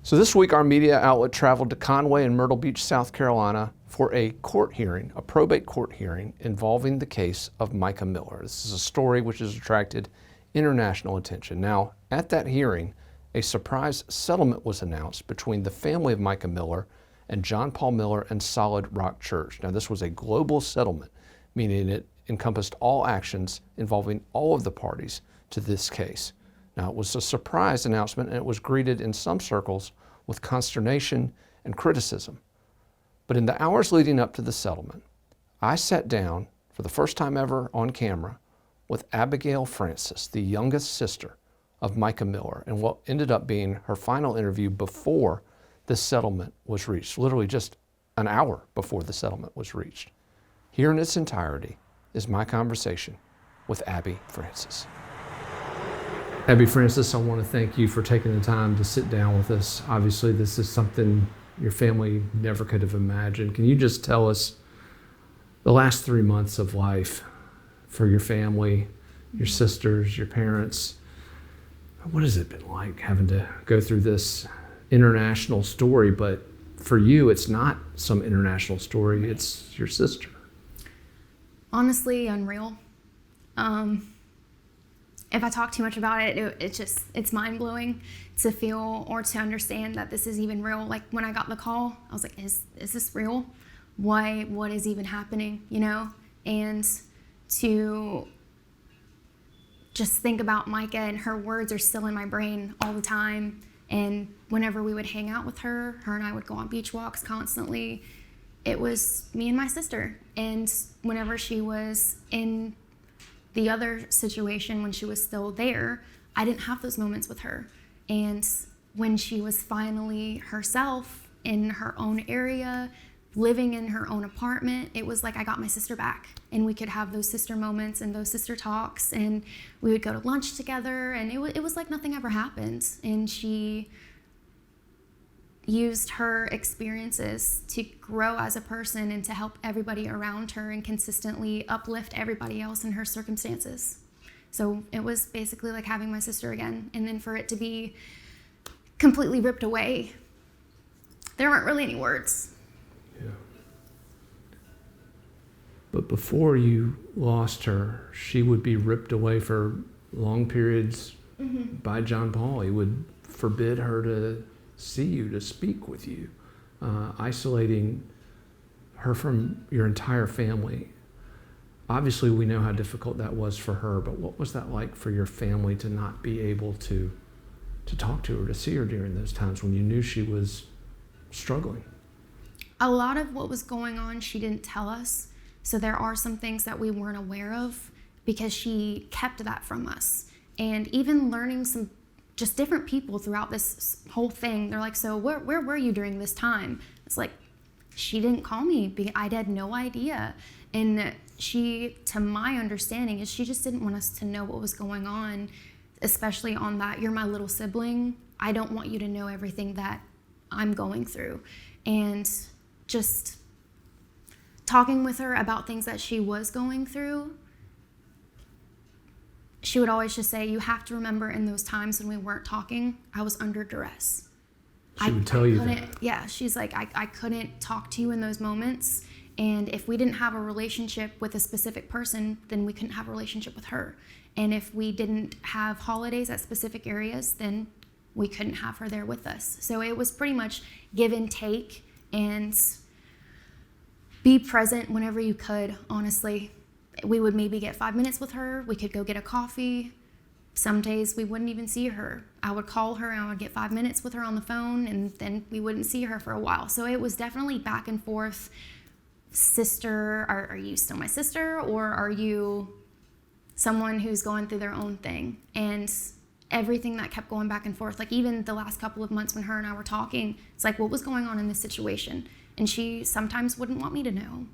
So this week, our media outlet traveled to Conway and Myrtle Beach, South Carolina for a court hearing, a probate court hearing involving the case of Mica Miller. This is a story which has attracted international attention. Now, at that hearing, a surprise settlement was announced between the family of Mica Miller and John Paul Miller and Solid Rock Church. Now, this was a global settlement, meaning it encompassed all actions involving all of the parties to this case. Now, it was a surprise announcement, and it was greeted in some circles with consternation and criticism. But in the hours leading up to the settlement, I sat down for the first time ever on camera with Abigail Francis, the youngest sister of Mica Miller, and what ended up being her final interview before the settlement was reached, literally just an hour before the settlement was reached. Here in its entirety is my conversation with Abby Francis. Abby Francis, I want to thank you for taking the time to sit down with us. Obviously, this is something your family never could have imagined. Can you just tell us the last 3 months of life for your family, your sisters, your parents? What has it been like having to go through this international story? But for you, it's not some international story, it's your sister. Honestly, unreal. If I talk too much about it, it's mind-blowing to feel or to understand that this is even real. Like when I got the call, I was like, is this real? What is even happening, you know? And to just think about Mica, and her words are still in my brain all the time. And whenever we would hang out with her and I would go on beach walks constantly. It was me and my sister. And whenever she was in the other situation, when she was still there, I didn't have those moments with her. And when she was finally herself in her own area, living in her own apartment, it was like I got my sister back, and we could have those sister moments and those sister talks, and we would go to lunch together, and it was like nothing ever happened. And she used her experiences to grow as a person and to help everybody around her and consistently uplift everybody else in her circumstances. So it was basically like having my sister again. And then for it to be completely ripped away, there aren't really any words. Yeah. But before you lost her, she would be ripped away for long periods by John Paul. He would forbid her to see you, to speak with you, isolating her from your entire family. Obviously, we know how difficult that was for her, but what was that like for your family to not be able to talk to her, to see her during those times when you knew she was struggling? A lot of what was going on, she didn't tell us. So there are some things that we weren't aware of because she kept that from us. And even learning some just different people throughout this whole thing. They're like, so where were you during this time? It's like, she didn't call me. I had no idea. And she, to my understanding, is she just didn't want us to know what was going on, especially on that, you're my little sibling. I don't want you to know everything that I'm going through. And just talking with her about things that she was going through, she would always just say, you have to remember in those times when we weren't talking, I was under duress. She would tell you that. Yeah, she's like, I couldn't talk to you in those moments. And if we didn't have a relationship with a specific person, then we couldn't have a relationship with her. And if we didn't have holidays at specific areas, then we couldn't have her there with us. So it was pretty much give and take, and be present whenever you could, honestly. We would maybe get 5 minutes with her. We could go get a coffee. Some days we wouldn't even see her. I would call her and I would get 5 minutes with her on the phone, and then we wouldn't see her for a while. So it was definitely back and forth. Sister, are you still my sister, or are you someone who's going through their own thing? And everything that kept going back and forth, like even the last couple of months when her and I were talking, it's like, what was going on in this situation? And she sometimes wouldn't want me to know.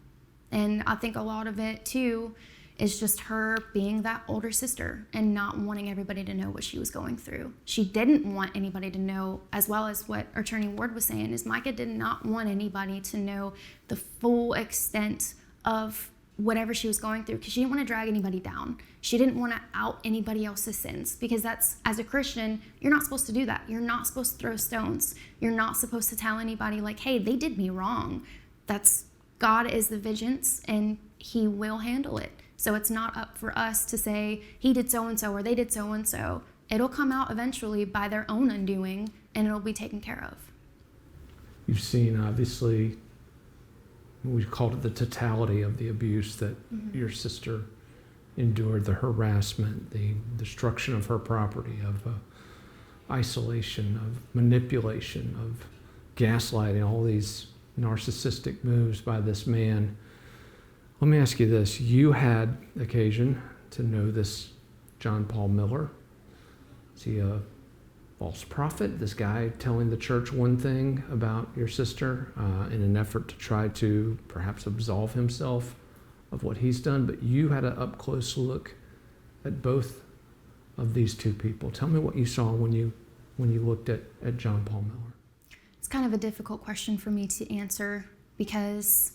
And I think a lot of it too is just her being that older sister and not wanting everybody to know what she was going through. She didn't want anybody to know, as well as what Attorney Ward was saying, is Mica did not want anybody to know the full extent of whatever she was going through, because she didn't want to drag anybody down. She didn't want to out anybody else's sins, because that's, as a Christian, you're not supposed to do that. You're not supposed to throw stones. You're not supposed to tell anybody like, hey, they did me wrong. God is the vengeance, and he will handle it. So it's not up for us to say he did so-and-so or they did so-and-so. It'll come out eventually by their own undoing, and it'll be taken care of. You've seen, obviously, we called it the totality of the abuse that your sister endured, the harassment, the destruction of her property, of isolation, of manipulation, of gaslighting, all these narcissistic moves by this man. Let me ask you this. You had occasion to know this John Paul Miller. Is he a false prophet? This guy telling the church one thing about your sister in an effort to try to perhaps absolve himself of what he's done, but you had an up-close look at both of these two people. Tell me what you saw when you looked at John Paul Miller. It's kind of a difficult question for me to answer, because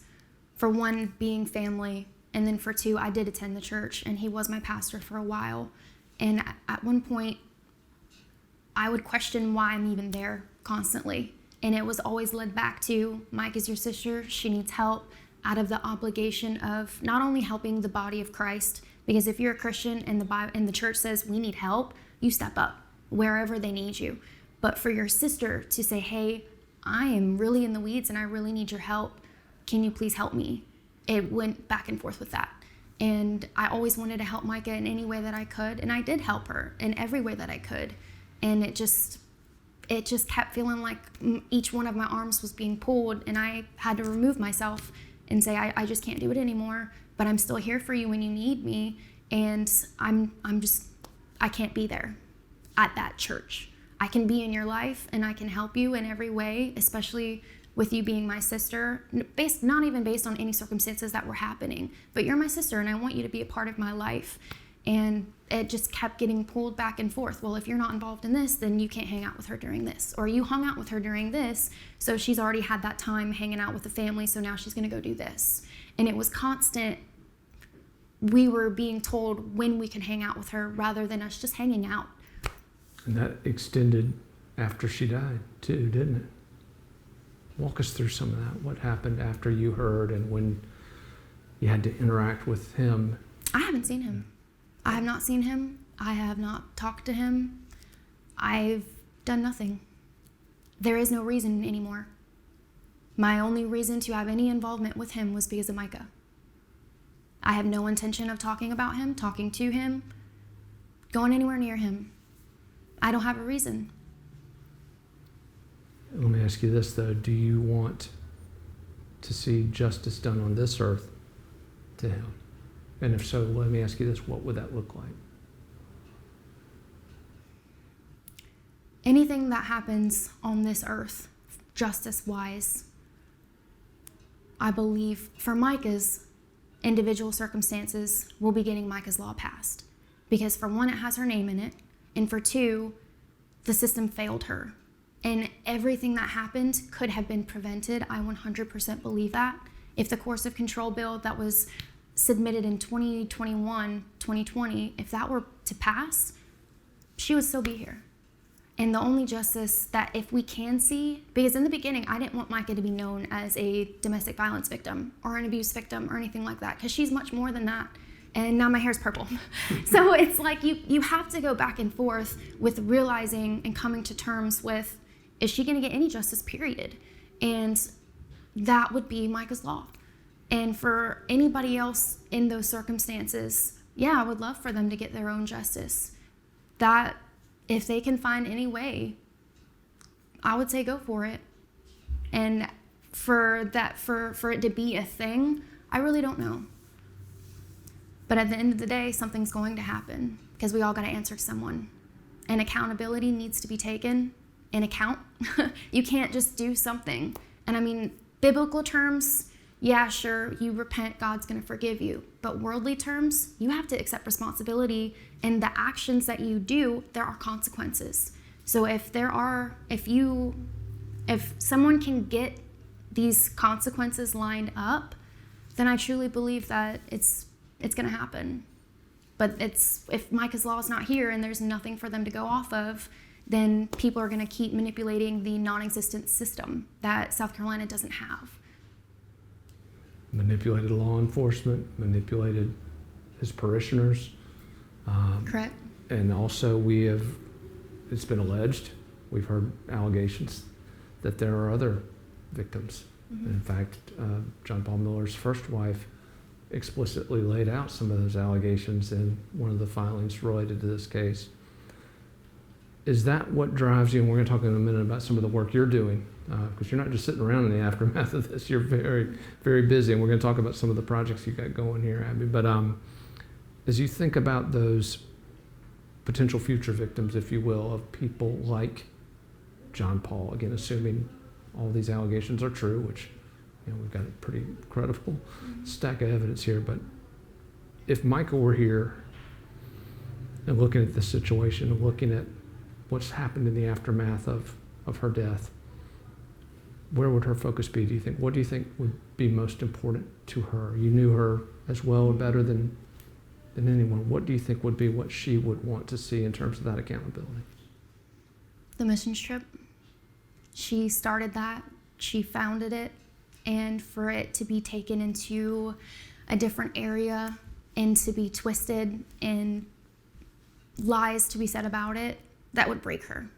for one, being family, and then for two, I did attend the church, and he was my pastor for a while. And at one point, I would question why I'm even there constantly. And it was always led back to, Mike is your sister, she needs help, out of the obligation of not only helping the body of Christ, because if you're a Christian and the church says we need help, you step up wherever they need you. But for your sister to say, hey, I am really in the weeds and I really need your help, can you please help me? It went back and forth with that. And I always wanted to help Mica in any way that I could, and I did help her in every way that I could. And it just kept feeling like each one of my arms was being pulled, and I had to remove myself and say, I just can't do it anymore, but I'm still here for you when you need me, and I can't be there at that church. I can be in your life, and I can help you in every way, especially with you being my sister, not even based on any circumstances that were happening, but you're my sister, and I want you to be a part of my life. And it just kept getting pulled back and forth. Well, if you're not involved in this, then you can't hang out with her during this. Or you hung out with her during this, so she's already had that time hanging out with the family, so now she's going to go do this. And it was constant. We were being told when we could hang out with her rather than us just hanging out. And that extended after she died, too, didn't it? Walk us through some of that. What happened after you heard and when you had to interact with him? I haven't seen him. I have not seen him. I have not talked to him. I've done nothing. There is no reason anymore. My only reason to have any involvement with him was because of Mica. I have no intention of talking about him, talking to him, going anywhere near him. I don't have a reason. Let me ask you this, though. Do you want to see justice done on this earth to him? And if so, let me ask you this, what would that look like? Anything that happens on this earth, justice-wise, I believe for Mica's individual circumstances, we'll be getting Mica's law passed. Because for one, it has her name in it, and for two, the system failed her. And everything that happened could have been prevented. I 100% believe that. If the coercive control bill that was submitted in 2021, 2020, if that were to pass, she would still be here. And the only justice that if we can see, because in the beginning, I didn't want Mica to be known as a domestic violence victim or an abuse victim or anything like that, because she's much more than that. And now my hair's purple. So it's like you have to go back and forth with realizing and coming to terms with, is she gonna get any justice, period? And that would be Mica's law. And for anybody else in those circumstances, yeah, I would love for them to get their own justice. That, if they can find any way, I would say go for it. And for it to be a thing, I really don't know. But at the end of the day, something's going to happen, because we all got to answer to someone. And accountability needs to be taken in account. You can't just do something. And I mean, biblical terms, yeah, sure, you repent, God's going to forgive you. But worldly terms, you have to accept responsibility, and the actions that you do, there are consequences. So if someone can get these consequences lined up, then I truly believe that it's going to happen. But if Mica's Law is not here and there's nothing for them to go off of, then people are going to keep manipulating the non-existent system that South Carolina doesn't have. Manipulated law enforcement, manipulated his parishioners. Correct. And also it's been alleged, we've heard allegations that there are other victims. Mm-hmm. In fact, John Paul Miller's first wife explicitly laid out some of those allegations in one of the filings related to this case. Is that what drives you? And we're going to talk in a minute about some of the work you're doing, because you're not just sitting around in the aftermath of this. You're very, very busy, and we're going to talk about some of the projects you got going here, Abby. But as you think about those potential future victims, if you will, of people like John Paul, again, assuming all these allegations are true, which we've got a pretty credible stack of evidence here, but if Mica were here and looking at this situation and looking at what's happened in the aftermath of her death, where would her focus be, do you think? What do you think would be most important to her? You knew her as well or better than anyone. What do you think would be what she would want to see in terms of that accountability? The missions trip. She started that. She founded it. And for it to be taken into a different area and to be twisted and lies to be said about it, that would break her.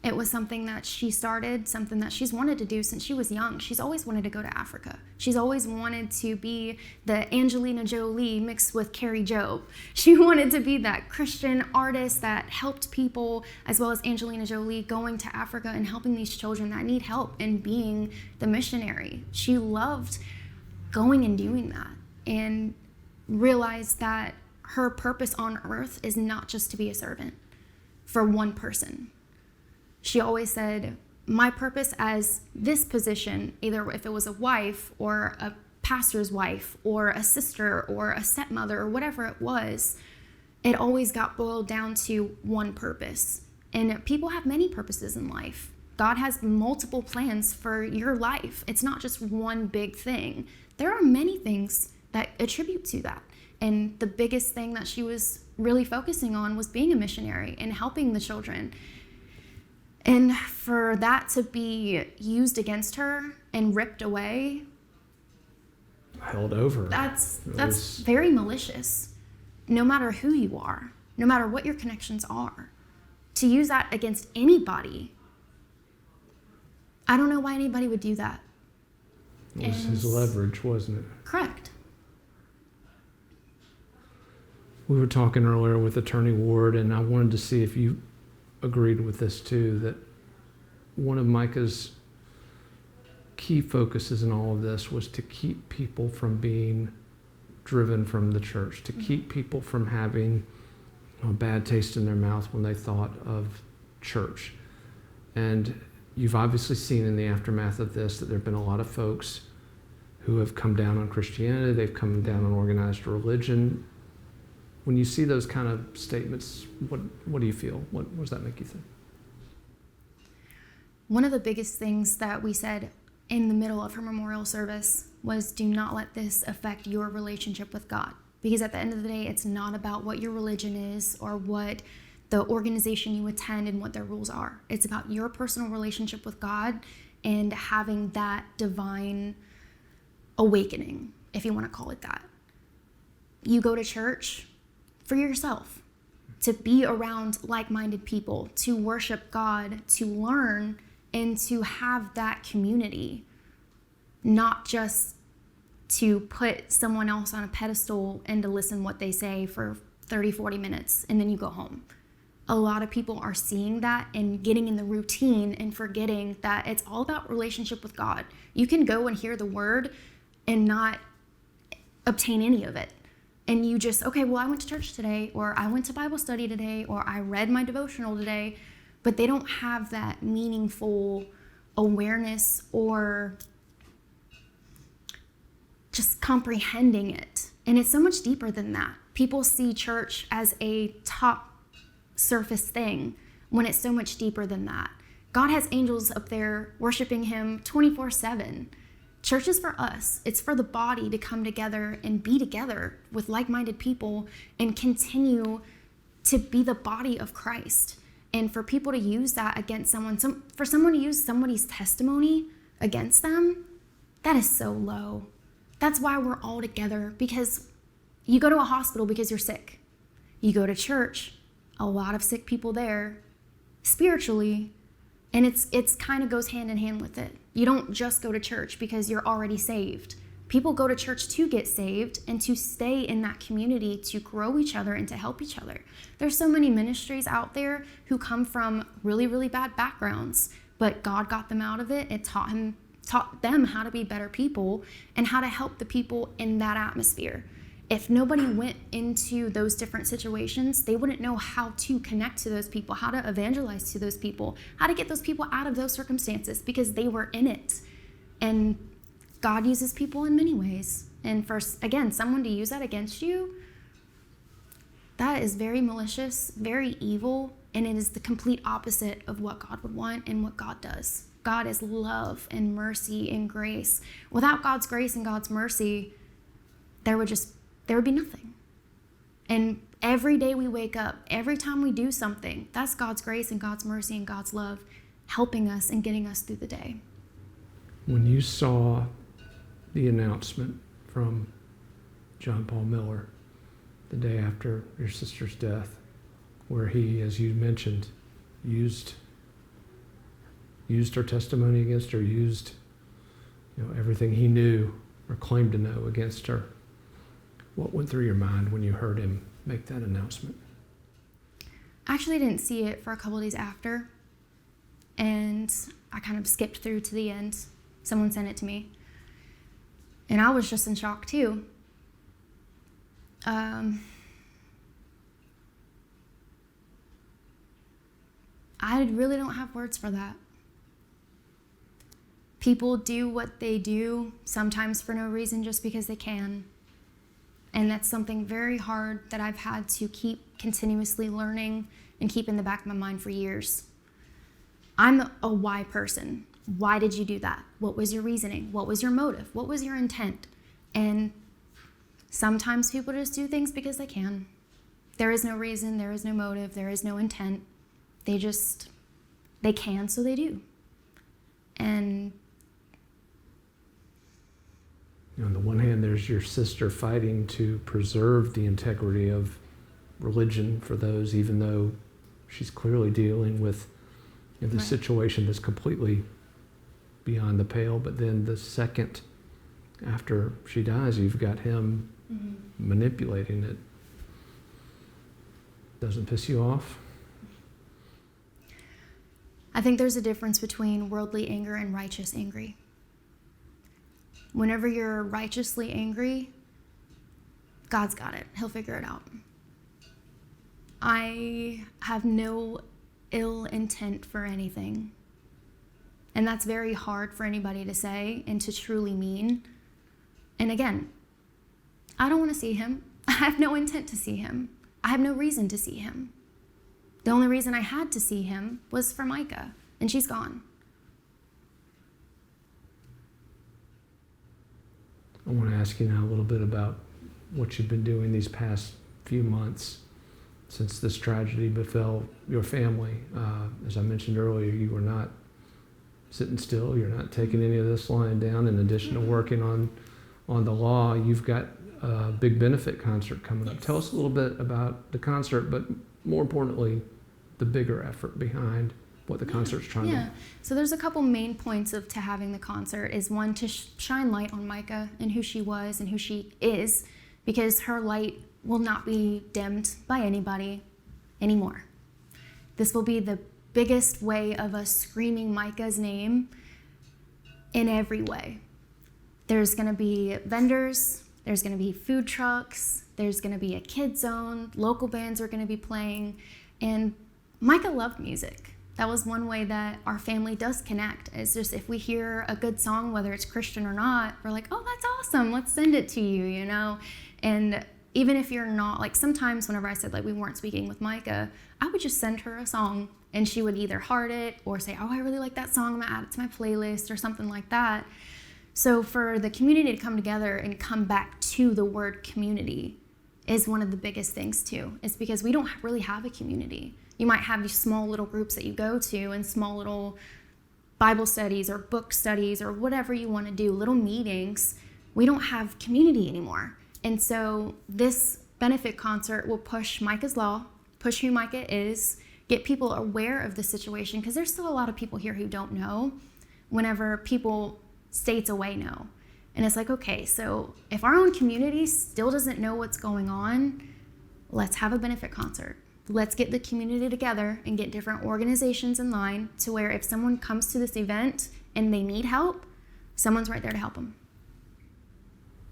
It was something that she started, something that she's wanted to do since she was young. She's always wanted to go to Africa. She's always wanted to be the Angelina Jolie mixed with Carrie Job. She wanted to be that Christian artist that helped people, as well as Angelina Jolie, going to Africa and helping these children that need help and being the missionary. She loved going and doing that and realized that her purpose on earth is not just to be a servant for one person. She always said, my purpose as this position, either if it was a wife or a pastor's wife or a sister or a stepmother or whatever it was, it always got boiled down to one purpose. And people have many purposes in life. God has multiple plans for your life. It's not just one big thing. There are many things that attribute to that. And the biggest thing that she was really focusing on was being a missionary and helping the children. And for that to be used against her and ripped away, held over. That's very malicious. No matter who you are, no matter what your connections are, to use that against anybody, I don't know why anybody would do that. It was his leverage, wasn't it? Correct. We were talking earlier with Attorney Ward, and I wanted to see if you agreed with this too, that one of Mica's key focuses in all of this was to keep people from being driven from the church, to keep people from having a bad taste in their mouth when they thought of church. And you've obviously seen in the aftermath of this that there have been a lot of folks who have come down on Christianity, they've come down on organized religion. When you see those kind of statements, what do you feel? What does that make you think? One of the biggest things that we said in the middle of her memorial service was, do not let this affect your relationship with God. Because at the end of the day, it's not about what your religion is or what the organization you attend and what their rules are. It's about your personal relationship with God and having that divine awakening, if you want to call it that. You go to church for yourself, to be around like-minded people, to worship God, to learn, and to have that community, not just to put someone else on a pedestal and to listen what they say for 30, 40 minutes, and then you go home. A lot of people are seeing that and getting in the routine and forgetting that it's all about relationship with God. You can go and hear the word and not obtain any of it. And you just, okay, well, I went to church today, or I went to Bible study today, or I read my devotional today, but they don't have that meaningful awareness or just comprehending it. And it's so much deeper than that. People see church as a top surface thing when it's so much deeper than that. God has angels up there worshiping him 24/7. Church is for us. It's for the body to come together and be together with like-minded people and continue to be the body of Christ. And for people to use that against someone, for someone to use somebody's testimony against them, that is so low. That's why we're all together, because you go to a hospital because you're sick. You go to church, a lot of sick people there, spiritually, and it's kind of goes hand in hand with it. You don't just go to church because you're already saved. People go to church to get saved and to stay in that community, to grow each other and to help each other. There's so many ministries out there who come from really, really bad backgrounds, but God got them out of it. It taught them how to be better people and how to help the people in that atmosphere. If nobody went into those different situations, they wouldn't know how to connect to those people, how to evangelize to those people, how to get those people out of those circumstances, because they were in it. And God uses people in many ways. And for, again, someone to use that against you, that is very malicious, very evil, and it is the complete opposite of what God would want and what God does. God is love and mercy and grace. Without God's grace and God's mercy, there would be nothing. And every day we wake up, every time we do something, that's God's grace and God's mercy and God's love helping us and getting us through the day. When you saw the announcement from John Paul Miller the day after your sister's death, where he, as you mentioned, used her testimony against her, used everything he knew or claimed to know against her, what went through your mind when you heard him make that announcement? I actually didn't see it for a couple of days after, and I kind of skipped through to the end. Someone sent it to me, and I was just in shock too. I really don't have words for that. People do what they do, sometimes for no reason, just because they can. And that's something very hard that I've had to keep continuously learning and keep in the back of my mind for years. I'm a why person. Why did you do that? What was your reasoning? What was your motive? What was your intent? And sometimes people just do things because they can. There is no reason, there is no motive, there is no intent. They can, so they do. And on the one hand, there's your sister fighting to preserve the integrity of religion for those, even though she's clearly dealing with the Right. situation that's completely beyond the pale. But then the second after she dies, you've got him manipulating it. Doesn't piss you off? I think there's a difference between worldly anger and righteous anger. Whenever you're righteously angry, God's got it. He'll figure it out. I have no ill intent for anything. And that's very hard for anybody to say and to truly mean. And again, I don't want to see him. I have no intent to see him. I have no reason to see him. The only reason I had to see him was for Mica, and she's gone. I want to ask you now a little bit about what you've been doing these past few months since this tragedy befell your family. As I mentioned earlier, you were not sitting still. You're not taking any of this lying down. In addition to working on the law, you've got a big benefit concert coming up. Tell us a little bit about the concert, but more importantly, the bigger effort behind what the concert's trying to do. So there's a couple main points to having the concert. Is one, to shine light on Mica and who she was and who she is, because her light will not be dimmed by anybody anymore. This will be the biggest way of us screaming Mica's name in every way. There's going to be vendors, there's going to be food trucks, there's going to be a kid zone, local bands are going to be playing, and Mica loved music. That was one way that our family does connect. It's just if we hear a good song, whether it's Christian or not, we're like, oh, that's awesome, let's send it to you, you know? And even if you're not, like sometimes whenever I said like we weren't speaking with Mica, I would just send her a song and she would either heart it or say, oh, I really like that song, I'm gonna add it to my playlist or something like that. So for the community to come together and come back to the word community is one of the biggest things too. It's because we don't really have a community. You might have these small little groups that you go to and small little Bible studies or book studies or whatever you want to do, little meetings. We don't have community anymore. And so this benefit concert will push Mica's Law, push who Mica is, get people aware of the situation, because there's still a lot of people here who don't know whenever people states away know. And it's like, okay, so if our own community still doesn't know what's going on, let's have a benefit concert. Let's get the community together and get different organizations in line to where if someone comes to this event and they need help, someone's right there to help them.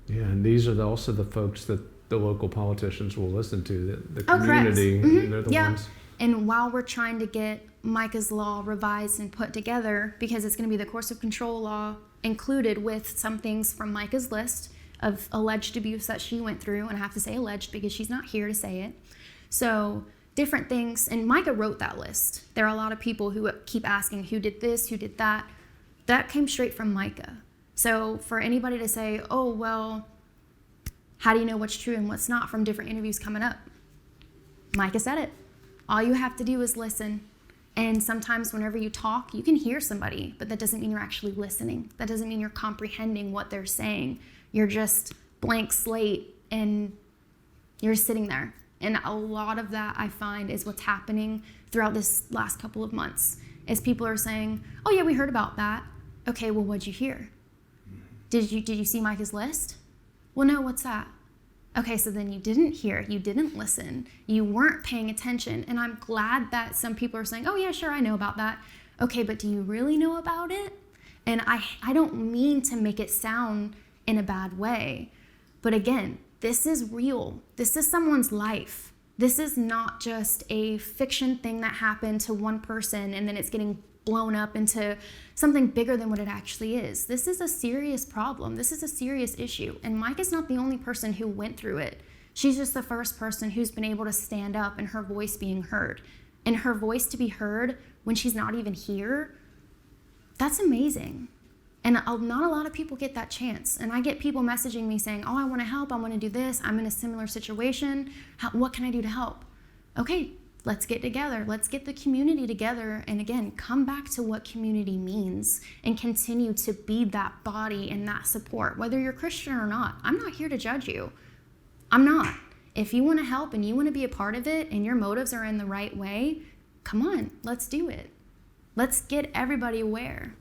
Yeah, and these are also the folks that the local politicians will listen to, the Oh, correct. community. Mm-hmm. They're the Yeah. ones. And while we're trying to get Mica's Law revised and put together, because it's going to be the course of control law included with some things from Mica's list of alleged abuse that she went through, and I have to say alleged because she's not here to say it. So different things, and Mica wrote that list. There are a lot of people who keep asking who did this, who did that. That came straight from Mica. So for anybody to say, oh, well, how do you know what's true and what's not from different interviews coming up? Mica said it. All you have to do is listen. And sometimes whenever you talk, you can hear somebody, but that doesn't mean you're actually listening. That doesn't mean you're comprehending what they're saying. You're just blank slate and you're sitting there. And a lot of that I find is what's happening throughout this last couple of months is people are saying, oh yeah, we heard about that. Okay, well, what'd you hear? Did you see Mica's list? Well, no, what's that? Okay, so then you didn't hear, you didn't listen, you weren't paying attention. And I'm glad that some people are saying, oh yeah, sure, I know about that. Okay, but do you really know about it? And I don't mean to make it sound in a bad way, but again, this is real. This is someone's life. This is not just a fiction thing that happened to one person and then it's getting blown up into something bigger than what it actually is. This is a serious problem. This is a serious issue. And Mica's not the only person who went through it. She's just the first person who's been able to stand up and her voice being heard. And her voice to be heard when she's not even here, that's amazing. And not a lot of people get that chance. And I get people messaging me saying, oh, I want to help. I want to do this. I'm in a similar situation. What can I do to help? Okay, let's get together. Let's get the community together. And again, come back to what community means and continue to be that body and that support, whether you're Christian or not. I'm not here to judge you. I'm not. If you want to help and you want to be a part of it and your motives are in the right way, come on, let's do it. Let's get everybody aware.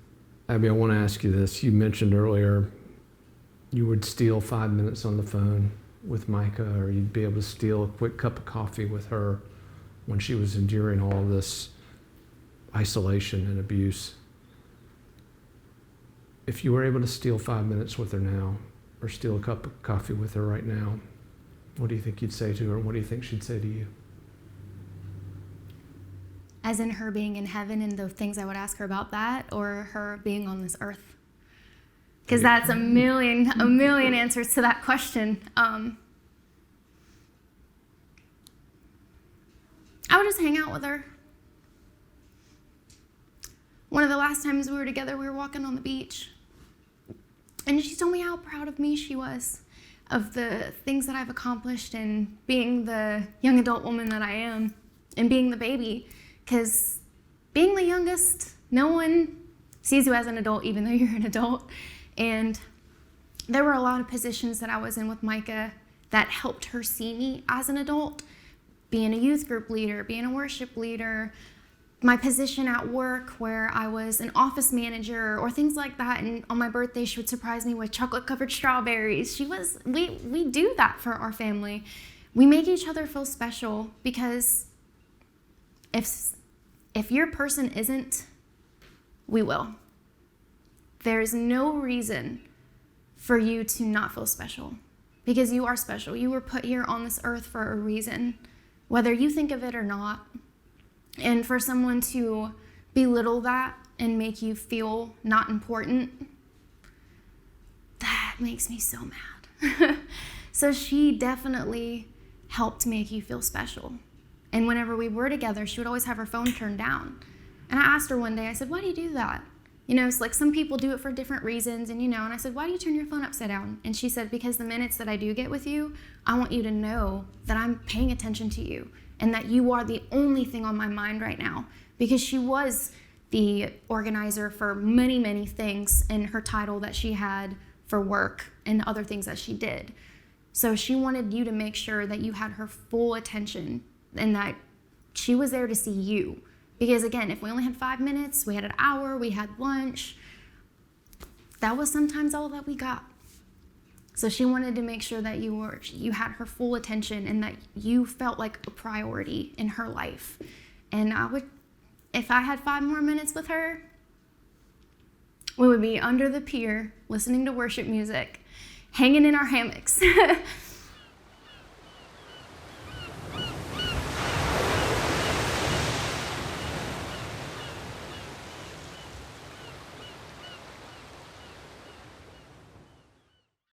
Abby, I want to ask you this. You mentioned earlier you would steal 5 minutes on the phone with Mica, or you'd be able to steal a quick cup of coffee with her when she was enduring all of this isolation and abuse. If you were able to steal 5 minutes with her now, or steal a cup of coffee with her right now, what do you think you'd say to her? What do you think she'd say to you? As in her being in heaven and the things I would ask her about that, or her being on this earth? Because that's a million answers to that question. I would just hang out with her. One of the last times we were together, we were walking on the beach. And she told me how proud of me she was, of the things that I've accomplished and being the young adult woman that I am and being the baby. Because being the youngest, no one sees you as an adult, even though you're an adult. And there were a lot of positions that I was in with Mica that helped her see me as an adult. Being a youth group leader, being a worship leader, my position at work where I was an office manager or things like that. And on my birthday, she would surprise me with chocolate-covered strawberries. We do that for our family. We make each other feel special because if your person isn't, we will. There's no reason for you to not feel special because you are special. You were put here on this earth for a reason, whether you think of it or not. And for someone to belittle that and make you feel not important, that makes me so mad. So she definitely helped make you feel special. And whenever we were together, she would always have her phone turned down. And I asked her one day, I said, why do you do that? You know, it's like some people do it for different reasons, and and I said, why do you turn your phone upside down? And she said, because the minutes that I do get with you, I want you to know that I'm paying attention to you and that you are the only thing on my mind right now. Because she was the organizer for many, many things in her title that she had for work and other things that she did. So she wanted you to make sure that you had her full attention and that she was there to see you. Because again, if we only had 5 minutes, we had an hour, we had lunch, that was sometimes all that we got. So she wanted to make sure that you had her full attention and that you felt like a priority in her life. And if I had 5 more minutes with her, we would be under the pier listening to worship music, hanging in our hammocks.